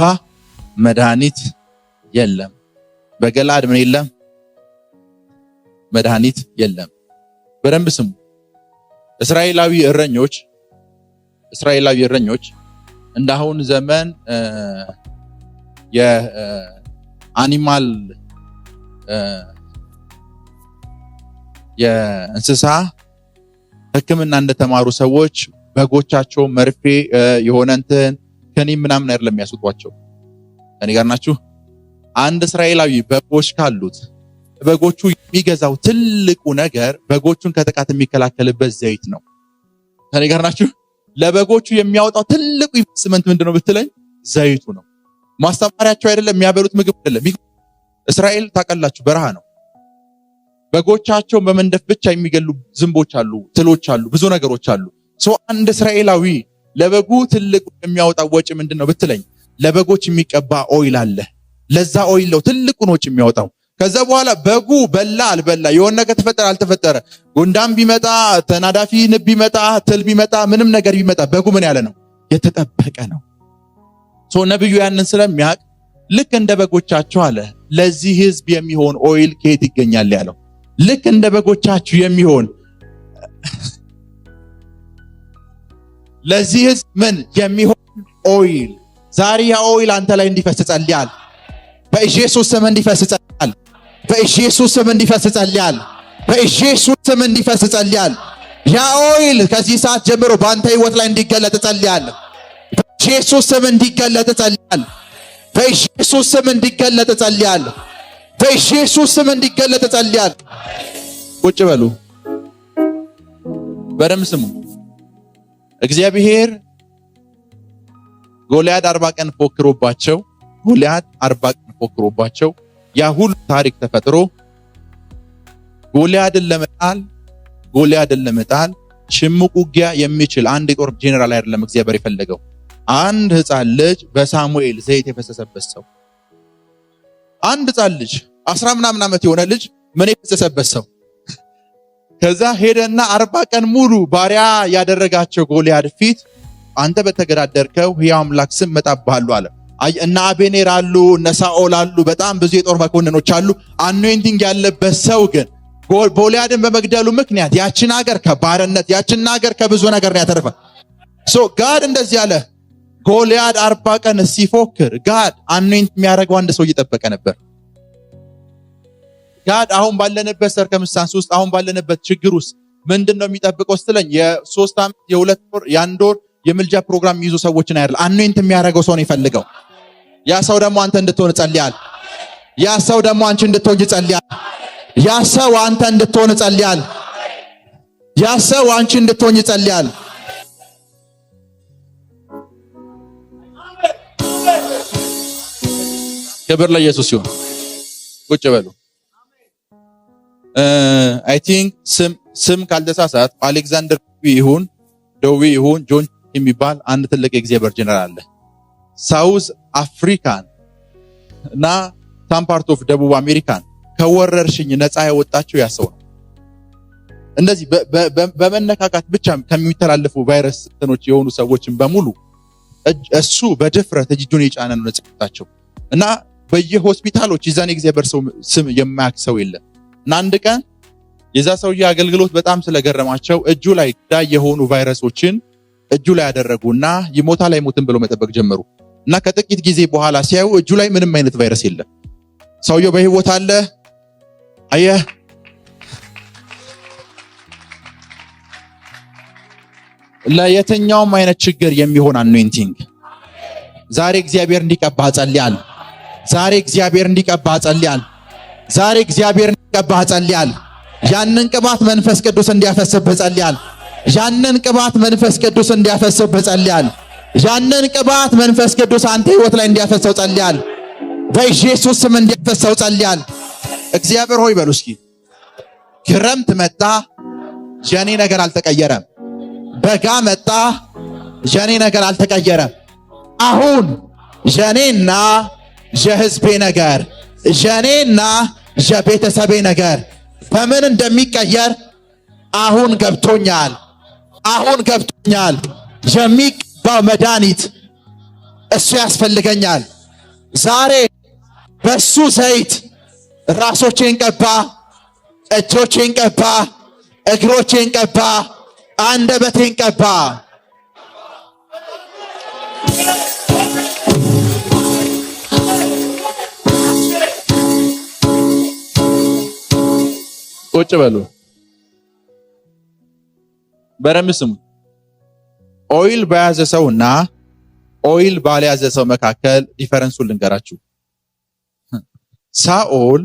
መድኃኒት የለም። በገለዓድ ምን የለም? መድኃኒት የለም። በደንብ ስሙ። እስራኤላዊ እረኞች እንዳሁን ዘመን የአኒማል የእንስሳ ሕክምና እንደተማሩ ሰዎች በጎቻቸው መርፌ የሆነ እንትን ከኒም ምናምን አይደለም የሚያስወጧቸው። እኔ ጋር ናችሁ? አንድ እስራኤላዊ በጎች ካሉት በጎቹ የሚገዛው ትልቁ ነገር በጎቹን ከጥቃት የሚከላከልበት ዘይት ነው። እኔ ጋር ናችሁ? ለበጎቹ የሚያወጣው ትልቁ ኢንቨስትመንት ምንድነው ብትለኝ ዘይቱ ነው። ማስተማሪያቸው አይደለም፣ የሚያበሉት ምግብ አይደለም። እስራኤል ታውቃላችሁ በረሃ ነው። በጎቻቸውን በመንደፍ ብቻ የሚገሉ ዝንቦች አሉ፣ ትሎች አሉ፣ ብዙ ነገሮች አሉ። አንድ እስራኤላዊ ለበጉ ትልቁ የሚያወጣው ወጪ ምንድነው ብትለኝ ለበጎች የሚቀባ ኦይል አለ። ለዛ ኦይል ነው ትልቁን ወጪ የሚያወጣው። ከዛ በኋላ በጉ በላ አልበላ፣ የሆነ ነገር ተፈጠረ አልተፈጠረ፣ ጉንዳን ቢመጣ፣ ተናዳፊ ንብ ቢመጣ፣ ትል ቢመጣ፣ ምንም ነገር ቢመጣ በጉ ምን ያለ ነው? የተጠበቀ ነው። ነብዩ ያንን ስለሚያውቅ ልክ እንደ በጎቻቸው አለ ለዚህ ህዝብ የሚሆን ኦይል ከየት ይገኛል ያለው። ልክ እንደ በጎቻችሁ የሚሆን ለዚህ ህዝብ ምን የሚሆን ኦይል ዛሬ ያ ኦይል አንተ ላይ እንዲፈስ ጸልያለሁ። በኢየሱስ ስም እንዲፈስ ጸልያለሁ። በኢየሱስ ስም እንዲፈስ ጸልያለሁ። በኢየሱስ ስም እንዲፈስ ጸልያለሁ። ያ ኦይል ከዚህ ሰዓት ጀምሮ በአንተ ህይወት ላይ እንዲገለጥ ጸልያለሁ። በኢየሱስ ስም እንዲገለጥ ጸልያለሁ። በኢየሱስ ስም እንዲገለጥ ጸልያለሁ። በኢየሱስ ስም እንዲገለጥ ጸልያለሁ። ቁጭ በሉ፣ በደም ስሙ። እግዚአብሔር ጎልያድ 40 ቀን ፎክሮባቸው ያ ሁሉ ታሪክ ተፈጥሮ ጎልያድን ለመጣል ሽምቅ ውጊያ የሚችል አንድ የጦር ጄኔራል አይደለም እግዚአብሔር የፈለገው። አንድ ህፃን ልጅ በሳሙኤል ዘይት የፈሰሰበት ሰው፣ አንድ ህፃን ልጅ 10 ምናምን ዓመት የሆነ ልጅ ምን የፈሰሰበት ሰው። ከዛ ሄደና 40 ቀን ሙሉ ባሪያ ያደረጋቸው ጎልያድ ፊት አንተ በተገዳደርከው ሕያው አምላክ ስም መጣብሃለሁ አለ። እና አቤኔር አሉ፣ እነ ሳኦል አሉ፣ በጣም ብዙ የጦር መኮንኖች አሉ። አኖይንቲንግ ያለበት ሰው ግን ጎልያድን በመግደሉ ምክንያት ያችን ሀገር ከባርነት ያችን ሀገር ከብዙ ነገር ያተርፈ። ጋድ እንደዚህ አለ። ጎልያድ 40 ቀን ሲፎክር ጋድ አኖይንት የሚያደርገው አንድ ሰው እየጠበቀ ነበር። ጋድ አሁን ባለንበት ሰርከምስታንስ ውስጥ አሁን ባለንበት ችግር ውስጥ ምንድነው የሚጠብቀው ስትለኝ የ3 ዓመት የ2 ወር የ1 ወር የምልጃ ፕሮግራም የሚይዙ ሰዎችን አይደል፣ አኖይንት የሚያደርገው ሰው ነው ይፈልገው። ያ ሰው ደግሞ አንተ እንድትሆን ጸልያለሁ። ያ ሰው ደግሞ አንቺ እንድትሆን ጸልያለሁ። ያ ሰው አንተ እንድትሆን ጸልያለሁ። ያ ሰው አንቺ እንድትሆን ጸልያለሁ። ክብር ለኢየሱስ ይሁን። ቁጭ በሉ። አይ ቲንክ ስም ካልተሳሳት አሌክዛንደር ዶዊ ይሁን ጆን የሚባል አንድ ትልቅ የእግዚአብሔር ጀነራል አለ። ሳውዝ አፍሪካን እና ሳም ፓርት ኦፍ ደቡብ አሜሪካን ከወረርሽኝ ነፃ ያወጣቸው ያሰው ነው። እንደዚህ በመነካካት ብቻ ከሚተላለፉ ቫይረስ እንትኖች የሆኑ ሰዎችን በሙሉ እሱ በድፍረት እጁን የጫነ ነው ነፃ ያወጣቸው እና በየሆስፒታሎች ይዛን የእግዚአብሔር ሰው ስም የማያውቅ ሰው የለም። እና አንድ ቀን የዛ ሰውዬ አገልግሎት በጣም ስለገረማቸው እጁ ላይ ዳይ የሆኑ ቫይረሶችን እጁ ላይ ያደረጉና ይሞታል አይሞትም ብለው መጠበቅ ጀመሩ። እና ከጥቂት ጊዜ በኋላ ሲያዩ እጁ ላይ ምንም አይነት ቫይረስ የለም። ሰውየው በህይወት አለ። አየህ፣ ለየትኛውም አይነት ችግር የሚሆን አኖይንቲንግ ዛሬ እግዚአብሔር እንዲቀባ ጸልያል። ዛሬ እግዚአብሔር እንዲቀባ ጸልያል። ዛሬ እግዚአብሔር እንዲቀባ ጸልያል። ያንን ቅባት መንፈስ ቅዱስ እንዲያፈስብህ ጸልያል። ያንን ቅባት መንፈስ ቅዱስ እንዲያፈስብህ ጸልያል። ያንን ቅባት መንፈስ ቅዱስ አንተ ህይወት ላይ እንዲያፈሰው ጸልያል። በኢየሱስ ስም እንዲያፈሰው ጸልያል። እግዚአብሔር ሆይ በሉ እስኪ። ክረምት መጣ፣ የኔ ነገር አልተቀየረም። በጋ መጣ፣ የኔ ነገር አልተቀየረም። አሁን የኔና የህዝቤ ነገር፣ የኔና የቤተሰቤ ነገር በምን እንደሚቀየር አሁን ገብቶኛል። አሁን ገብቶኛል። የሚቀባው መድኃኒት እሱ ያስፈልገኛል። ዛሬ በሱ ዘይት ራሶቼን ቀባ፣ እጆቼን ቀባ፣ እግሮቼን ቀባ፣ አንደበቴን ቀባ። ቁጭ በሉ። በደንብ ስሙ። ኦይል በያዘ ሰውና ኦይል ባልያዘ ሰው መካከል ዲፈረንሱን ልንገራችሁ። ሳኦል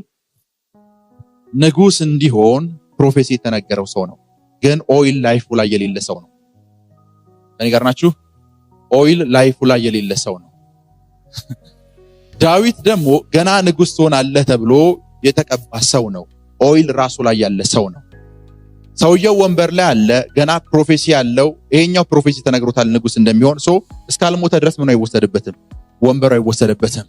ንጉስ እንዲሆን ፕሮፌሲ የተነገረው ሰው ነው፣ ግን ኦይል ላይፉ ላይ የሌለ ሰው ነው። እኔ ጋር ናችሁ? ኦይል ላይፉ ላይ የሌለ ሰው ነው። ዳዊት ደግሞ ገና ንጉስ ትሆናለህ ተብሎ የተቀባ ሰው ነው። ኦይል ራሱ ላይ ያለ ሰው ነው። ሰውየው ወንበር ላይ አለ፣ ገና ፕሮፌሲ ያለው። ይሄኛው ፕሮፌሲ ተነግሮታል ንጉስ እንደሚሆን። እስካልሞተ ድረስ ምኑ አይወሰድበትም፣ ወንበሩ አይወሰድበትም።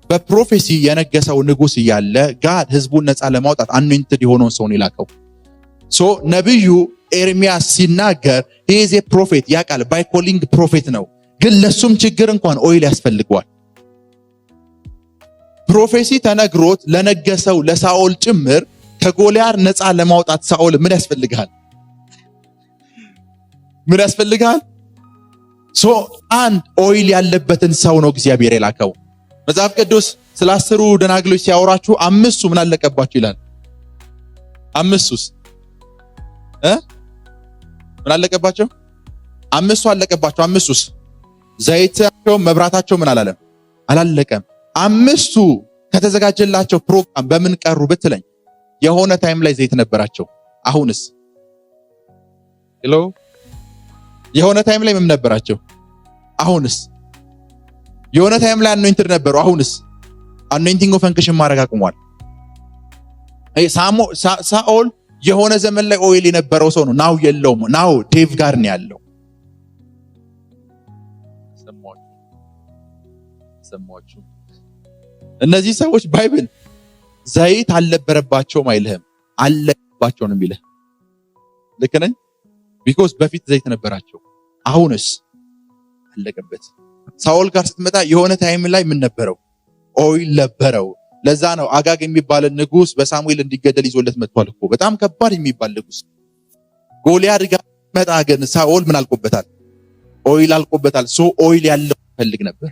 በፕሮፌሲ የነገሰው ንጉስ እያለ ጋድ ህዝቡን ነፃ ለማውጣት አኖይንትድ የሆነውን ሰው ነው የላከው። ነብዩ ኤርሚያስ ሲናገር ሄዜ ፕሮፌት ያቃል፣ ባይ ኮሊንግ ፕሮፌት ነው፣ ግን ለሱም ችግር እንኳን ኦይል ያስፈልገዋል። ፕሮፌሲ ተነግሮት ለነገሰው ለሳኦል ጭምር ከጎልያድ ነፃ ለማውጣት ሳኦል ምን ያስፈልጋል? ምን ያስፈልጋል? አንድ ኦይል ያለበትን ሰው ነው እግዚአብሔር የላከው። መጽሐፍ ቅዱስ ስለ 10 ደናግሎች ሲያወራችሁ 5ቱ ምን አለቀባቸው ይላል። 5ቱስ ምን አለቀባቸው? 5ቱ አለቀባቸው። 5ቱስ ዘይታቸው መብራታቸው ምን አላለም? አላለቀም። 5ቱ ከተዘጋጀላቸው ፕሮግራም በምን ቀሩ ብትለኝ የሆነ ታይም ላይ ዘይት ነበራቸው። አሁንስ ሄሎ፣ የሆነ ታይም ላይ ምን ነበራቸው? አሁንስ የሆነ ታይም ላይ አኖይንትድ ነበሩ። አሁንስ አኖይንቲንግ ፈንክሽን ማድረግ አቁሟል። ሳኦል የሆነ ዘመን ላይ ኦይል የነበረው ሰው ነው። ናው የለውም። ናው ዴቭ ጋር ነው ያለው። ሰማችሁ? እነዚህ ሰዎች ባይብል ዘይት አልነበረባቸውም አይልህም፣ አለቀባቸው ነው የሚልህ። ልክ ነኝ? ቢኮዝ በፊት ዘይት ነበራቸው፣ አሁንስ አለቀበት። ሳኦል ጋር ስትመጣ የሆነ ታይም ላይ ምን ነበረው? ኦይል ነበረው። ለዛ ነው አጋግ የሚባል ንጉስ በሳሙኤል እንዲገደል ይዞለት መጥቷል እኮ። በጣም ከባድ የሚባል ንጉስ። ጎልያድ ጋር መጣ፣ ግን ሳኦል ምን አልቆበታል? ኦይል አልቆበታል። ኦይል ያለው ፈልግ ነበር።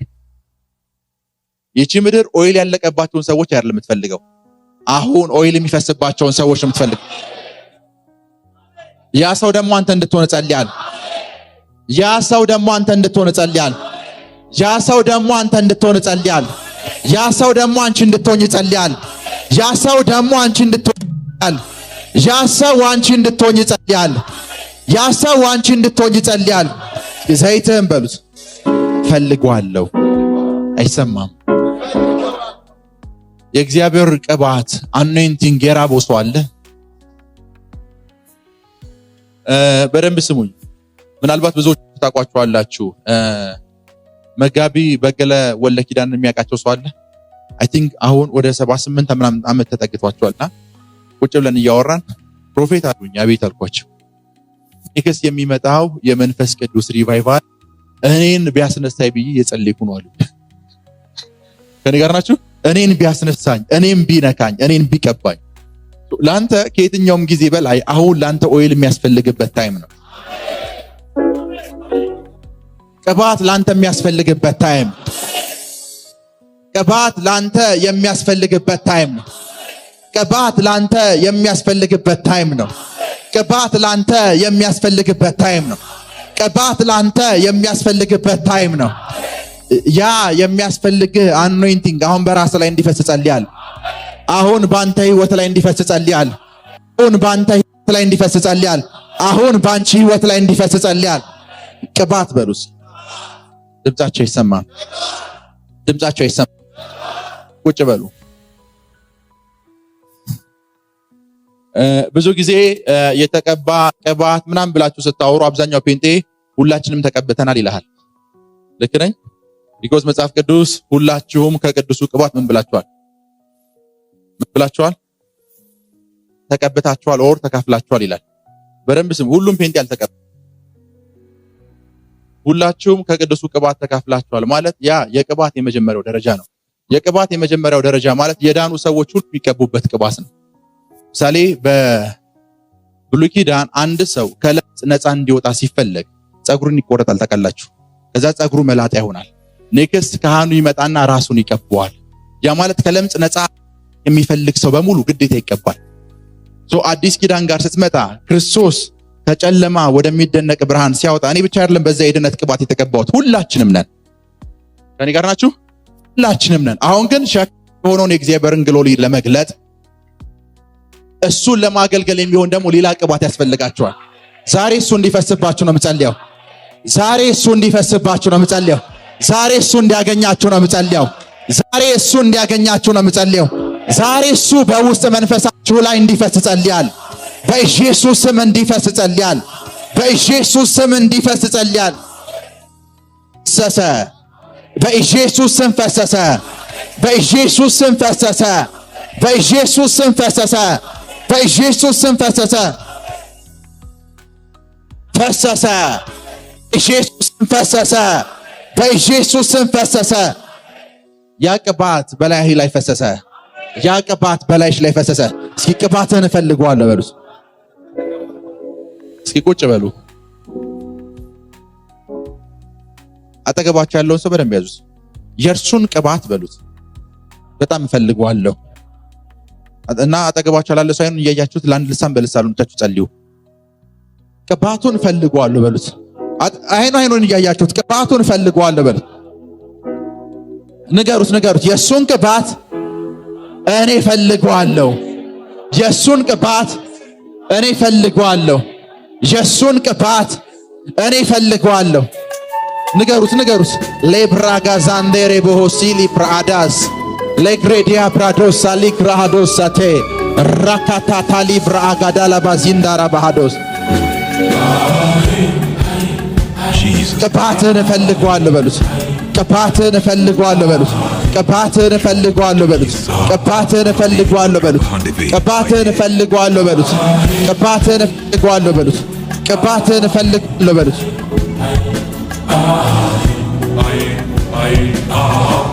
ይቺ ምድር ኦይል ያለቀባቸውን ሰዎች አይደለም የምትፈልገው፣ አሁን ኦይል የሚፈስባቸውን ሰዎች ነው የምትፈልገው። ያ ሰው ደግሞ አንተ እንድትሆን ጸልያል። ያ ሰው ደግሞ አንተ እንድትሆን ጸልያል። ያ ሰው ደግሞ አንተ እንድትሆን ጸልያል። ያ ሰው ደግሞ አንቺ እንድትሆን ጸልያል። ያ ሰው ደግሞ አንቺ እንድትሆን ጸልያል። ያ ሰው አንቺ እንድትሆን ጸልያል። ያ ሰው አንቺ እንድትሆን ጸልያል። ዘይትህን በሉት ፈልጓለሁ። አይሰማም? የእግዚአብሔር ቅባት አኖይንቲንግ የራበው ሰው አለ? በደንብ ስሙኝ። ምናልባት ብዙዎች ታውቋቸዋላችሁ። መጋቢ በቀለ ወልደ ኪዳን የሚያውቃቸው ሰው አለ? አይ ቲንክ አሁን ወደ 78 ምናምን ዓመት ተጠግቷቸዋልና ቁጭ ብለን እያወራን ፕሮፌት አሉኝ። አቤት አልኳቸው። ኢክስ የሚመጣው የመንፈስ ቅዱስ ሪቫይቫል እኔን ቢያስነሳኝ ብዬ የጸለይኩ ነው አሉ። ከኔ ጋር ናችሁ? እኔን ቢያስነሳኝ፣ እኔን ቢነካኝ፣ እኔን ቢቀባኝ። ላንተ ከየትኛውም ጊዜ በላይ አሁን ላንተ ኦይል የሚያስፈልግበት ታይም ነው። ቅባት ላንተ የሚያስፈልግበት ታይም፣ ቅባት ላንተ የሚያስፈልግበት ታይም ነው። ቅባት ላንተ የሚያስፈልግበት ታይም ነው። ቅባት ላንተ የሚያስፈልግበት ታይም ነው። ቅባት ላንተ የሚያስፈልግበት ታይም ነው። ያ የሚያስፈልግህ አኖይንቲንግ አሁን በራስ ላይ እንዲፈስ ጸልያል። አሁን ባንተ ህይወት ላይ እንዲፈስ ጸልያል። አሁን ባንተ ህይወት ላይ እንዲፈስ ጸልያል። አሁን ባንቺ ህይወት ላይ እንዲፈስ ጸልያል። ቅባት በሉስ። ድምጻቸው ይሰማ፣ ድምጻቸው ይሰማ። ቁጭ በሉ። ብዙ ጊዜ የተቀባ ቅባት ምናምን ብላችሁ ስታወሩ አብዛኛው ፔንጤ ሁላችንም ተቀብተናል ይልሃል። ልክ ነኝ? ቢኮዝ መጽሐፍ ቅዱስ ሁላችሁም ከቅዱሱ ቅባት ምን ብላችኋል? ምን ብላችኋል? ተቀብታችኋል ኦር ተካፍላችኋል ይላል። በደንብ ስም። ሁሉም ፔንጤ አልተቀበለ። ሁላችሁም ከቅዱሱ ቅባት ተካፍላችኋል ማለት ያ የቅባት የመጀመሪያው ደረጃ ነው። የቅባት የመጀመሪያው ደረጃ ማለት የዳኑ ሰዎች ሁሉ የሚቀቡበት ቅባት ነው። ምሳሌ በብሉይ ኪዳን አንድ ሰው ከለምጽ ነፃ እንዲወጣ ሲፈለግ ጸጉሩን ይቆረጣል። ታውቃላችሁ? ከዛ ጸጉሩ መላጣ ይሆናል። ኔክስት ካህኑ ይመጣና ራሱን ይቀባዋል። ያ ማለት ከለምጽ ነፃ የሚፈልግ ሰው በሙሉ ግዴታ ይቀባል። አዲስ ኪዳን ጋር ስትመጣ ክርስቶስ ከጨለማ ወደሚደነቅ ብርሃን ሲያወጣ እኔ ብቻ አይደለም በዛ የድነት ቅባት የተቀባሁት፣ ሁላችንም ነን። ከኔ ጋር ናችሁ? ሁላችንም ነን። አሁን ግን ሸክ የሆነውን የእግዚአብሔርን ግሎሪ ለመግለጥ እሱን ለማገልገል የሚሆን ደግሞ ሌላ ቅባት ያስፈልጋቸዋል። ዛሬ እሱ እንዲፈስባችሁ ነው የምጸልየው። ዛሬ እሱ እንዲፈስባችሁ ነው የምጸልየው። ዛሬ እሱ እንዲያገኛችሁ ነው የምጸልየው። ዛሬ እሱ እንዲያገኛችሁ ነው የምጸልየው። ዛሬ እሱ በውስጥ መንፈሳችሁ ላይ እንዲፈስ ጸልያል። በኢየሱስ ስም እንዲፈስ ጸልያል። በኢየሱስ ስም እንዲፈስ ጸልያል። ፈሰሰ። በኢየሱስ ስም ፈሰሰ። በኢየሱስ ስም ፈሰሰ። በኢየሱስ ስም ፈሰሰ። በኢየሱስ ስም ፈሰሰ። ፈሰሰ። ኢየሱስ ስም ፈሰሰ። በኢየሱስ ስም ፈሰሰ። ያ ቅባት በላይህ ላይ ፈሰሰ። ያ ቅባት በላይሽ ላይ ፈሰሰ። እስኪ ቅባትን እፈልገዋለሁ በሉ። እስኪ ቁጭ በሉ። አጠገባችሁ ያለውን ሰው በደንብ ያዙት። የእርሱን ቅባት በሉት። በጣም እፈልገዋለሁ እና አጠገባችሁ ያለ ሰው አይኑን እያያችሁት ለአንድ ልሳን በልሳሉን ብቻችሁ ጸልዩ። ቅባቱን እፈልገዋለሁ በሉት። አይኑን እያያችሁት ቅባቱን እፈልገዋለሁ በሉት። ንገሩት። የእሱን ቅባት እኔ እፈልገዋለሁ። የእሱን ቅባት እኔ እፈልገዋለሁ። የእሱን ቅባት እኔ እፈልገዋለሁ። ንገሩት። ሌብራጋ ዛንዴሬ ቦሆሲሊ ፕራዳስ ለግሬዲያ ፕራዶስ ሳሊክ ራሃዶስ ሳቴ ራካታታ ሊብራጋዳላ ባዚንዳራ ባሃዶስ ቅባትን እፈልገዋለሁ በሉት። ቅባትን እፈልገዋለሁ በሉት። ቅባትን እፈልገዋለሁ በሉት። ቅባትን እፈልገዋለሁ በሉት። ቅባትን እፈልገዋለሁ በሉት። ቅባትን እፈልገዋለሁ በሉት። ቅባትን እፈልገዋለሁ በሉት።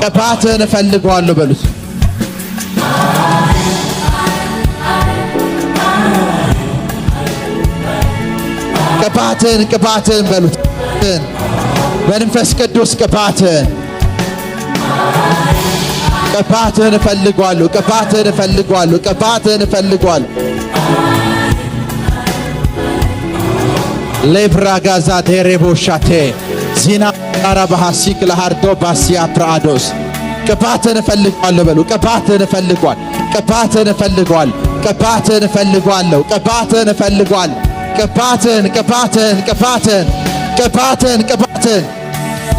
ቅባትን እፈልገዋለሁ በሉት። ቅባትን በሉት። በመንፈስ ቅዱስ ቅባትን እፈልገዋለሁ። ቅባትን እፈልገዋለሁ። ሌብራጋዛ ዴሬቦሻቴ ዚና አራባሃሲክ ለሃርዶ ባሲያ ፕራዶስ ቅባትን እፈልገዋለሁ በሉ። ቅባትን እፈልገዋለሁ። ቅባትን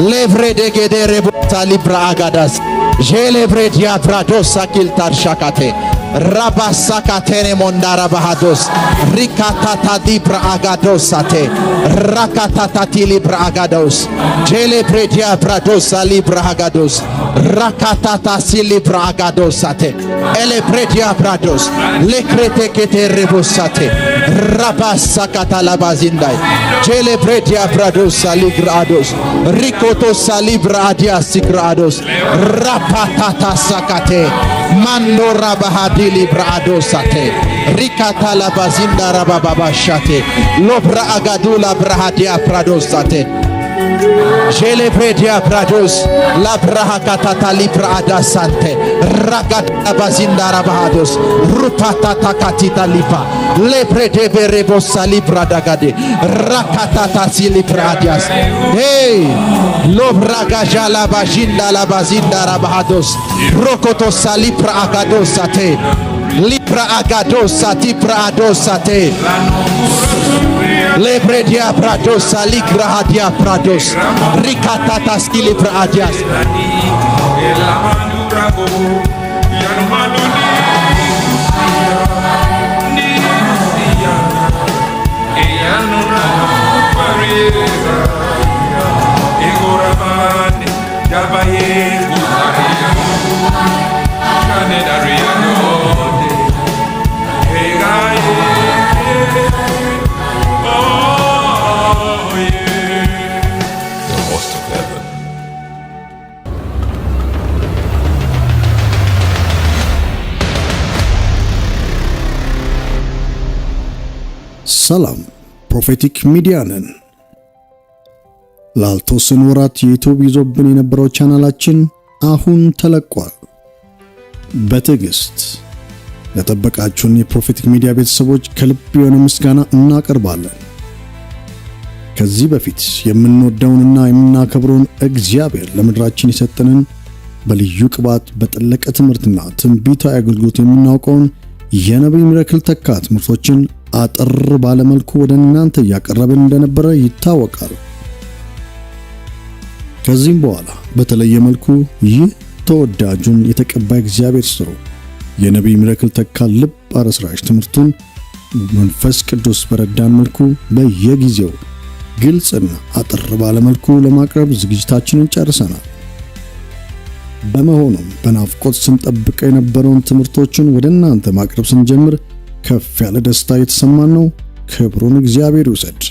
ሌቭሬዴጌዴ ሬቦታ ሊብራ አጋዳስ ጄሌብሬዲያ ፕራዶስ ሳኪል ታርሻካቴ Rabasakatene mondara bahados. Rikatata libra agadosate. Rakatata libra agados. Jele predia pradosa libra agados. Rakatata silibra agadosate. Ele predia prados. Lekrete kete rebosate. Rabasakata labazindai. Jele predia pradosa libra ados. Rikoto salibra adia sigrados. Rapatata sakate. Mando rabahadi libra adosate. Rikata labazinda rabababashate. Lobra agadula brahadia pradosate. Jele predia prados. La brahakata libra adasante. Ragata bazinda rabahados. Rupata takatita lipa. Lepre de berebosa libra dagade. Rakatata silibra adias. Hey! Lobra gajala bajinda la bazinda rabahados. Rokoto salibra agadosate. Libra agadosati pradosate. Lepre dia pradosa ligra hadia prados. Rikatata skilibra adias. ሰላም ፕሮፌቲክ ሚዲያ ነን። ላልተወሰኑ ወራት ዩቲዩብ ይዞብን የነበረው ቻናላችን አሁን ተለቋል። በትዕግስት ለተጠበቃችሁን የፕሮፌቲክ ሚዲያ ቤተሰቦች ከልብ የሆነ ምስጋና እናቀርባለን። ከዚህ በፊት የምንወደውንና የምናከብረውን እግዚአብሔር ለምድራችን የሰጠንን በልዩ ቅባት በጠለቀ ትምህርትና ትንቢታዊ አገልግሎት የምናውቀውን የነቢይ ሚራክል ተካ ትምህርቶችን አጥር ባለመልኩ ወደ እናንተ ያቀረብን እንደነበረ ይታወቃል። ከዚህም በኋላ በተለየ መልኩ ይህ ተወዳጁን የተቀባይ እግዚአብሔር ሰው የነቢይ ሚራክል ተካ ልብ አረስራሽ ትምህርቱን መንፈስ ቅዱስ በረዳን መልኩ በየጊዜው ግልጽና አጥር ባለመልኩ ለማቅረብ ዝግጅታችንን ጨርሰናል። በመሆኑም በናፍቆት ስንጠብቀው የነበረውን ትምህርቶችን ወደ እናንተ ማቅረብ ስንጀምር ከፍ ያለ ደስታ የተሰማን ነው። ክብሩን እግዚአብሔር ይውሰድ።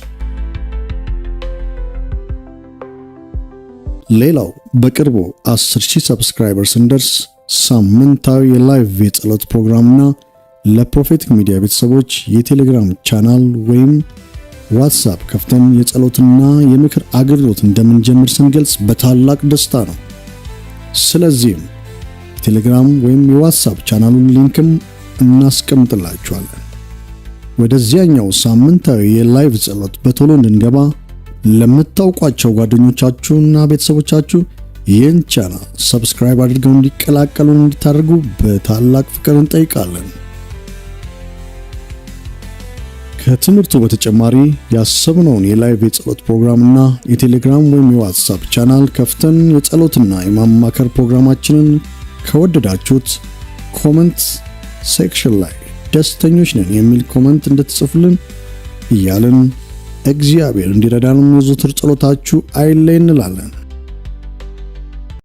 ሌላው በቅርቡ 10,000 ሰብስክራይበርስ እንደርስ ሳምንታዊ የላይቭ የጸሎት ፕሮግራምና ለፕሮፌቲክ ሚዲያ ቤተሰቦች የቴሌግራም ቻናል ወይም ዋትስአፕ ከፍተን የጸሎትና የምክር አገልግሎት እንደምንጀምር ስንገልጽ በታላቅ ደስታ ነው። ስለዚህም ቴሌግራም ወይም የዋትስአፕ ቻናሉን ሊንክም እናስቀምጥላችኋለን። ወደዚያኛው ሳምንታዊ የላይቭ ጸሎት በቶሎ እንድንገባ ለምታውቋቸው ጓደኞቻችሁና ቤተሰቦቻችሁ ይህን ቻናል ሰብስክራይብ አድርገው እንዲቀላቀሉን እንድታደርጉ በታላቅ ፍቅር እንጠይቃለን። ከትምህርቱ በተጨማሪ ያሰብነውን የላይቭ የጸሎት ፕሮግራምና የቴሌግራም ወይም የዋትስአፕ ቻናል ከፍተን የጸሎትና የማማከር ፕሮግራማችንን ከወደዳችሁት ኮሜንት ሴክሽን ላይ ደስተኞች ነን የሚል ኮሜንት እንድትጽፉልን እያልን እግዚአብሔር እንዲረዳን የዘወትር ጸሎታችሁ አይለይ እንላለን።